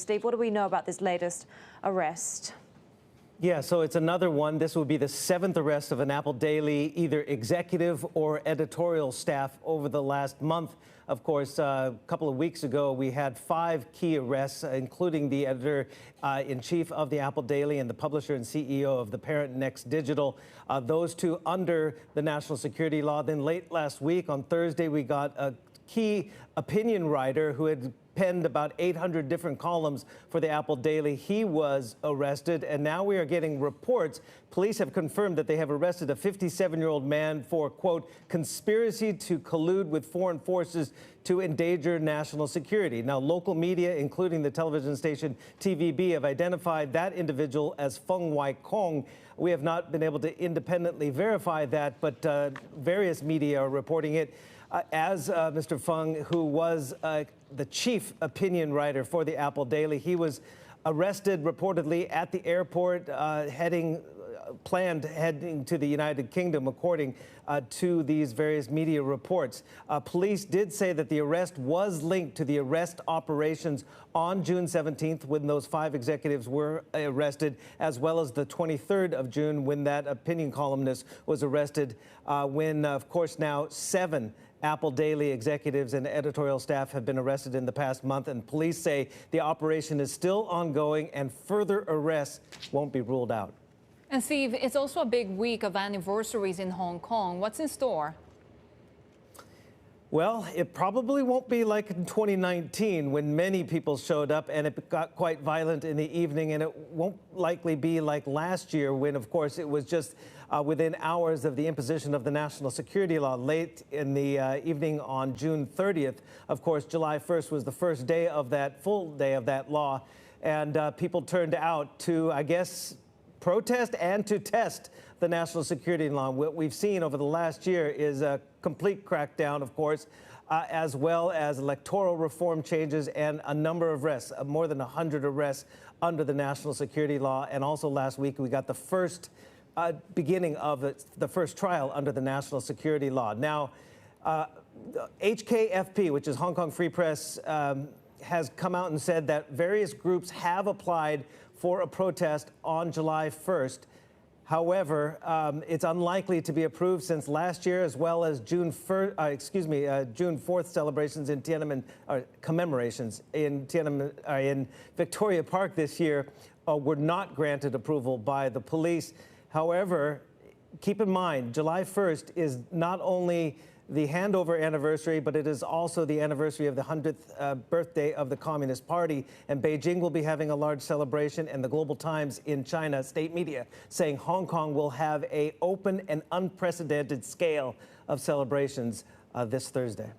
Steve, what do we know about this latest arrest? Yeah, so it's another one. This will be the 7th arrest of an Apple Daily, either executive or editorial staff over the last month. Of course, a couple of weeks ago, we had 5 key arrests, including the editor-in-chief of the Apple Daily and the publisher and CEO of the parent Next Digital. Those two under the national security law. Then late last week, on Thursday, we got a key opinion writer who had penned about 800 different columns for the Apple Daily. He was arrested, and now we are getting reports. Police have confirmed that they have arrested a 57-year-old man for, quote, conspiracy to collude with foreign forces to endanger national security. Now, local media, including the television station TVB, have identified that individual as Feng Wai Kong. We have not been able to independently verify that, but various media are reporting it. As Mr. Feng, who was the chief opinion writer for the Apple Daily, he was arrested reportedly at the airport, planned heading to the United Kingdom, according to these various media reports. Police did say that the arrest was linked to the arrest operations on June 17th, when those 5 executives were arrested, as well as the 23rd of June, when that opinion columnist was arrested, when, of course, now 7 Apple Daily executives and editorial staff have been arrested in the past month, and police say the operation is still ongoing and further arrests won't be ruled out. And Steve, it's also a big week of anniversaries in Hong Kong. What's in store? Well, it probably won't be like in 2019 when many people showed up and it got quite violent in the evening, and it won't likely be like last year when, of course, it was just within hours of the imposition of the national security law late in the evening on June 30th. Of course, July 1st was the first day of that full day of that law, and people turned out to, I guess, protest and to test the national security law. What we've seen over the last year is a complete crackdown, of course, as well as electoral reform changes and a number of arrests, more than 100 arrests under the national security law. And also last week, we got the first beginning of the first trial under the national security law. Now, HKFP, which is Hong Kong Free Press, has come out and said that various groups have applied for a protest on July 1st. However, it's unlikely to be approved since last year, as well as June 4th celebrations in Tiananmen, commemorations in Tiananmen, in Victoria Park this year, were not granted approval by the police. However, keep in mind, July 1st is not only the handover anniversary, but it is also the anniversary of the 100th birthday of the Communist Party. And Beijing will be having a large celebration, and the Global Times in China, state media, saying Hong Kong will have an open and unprecedented scale of celebrations this Thursday.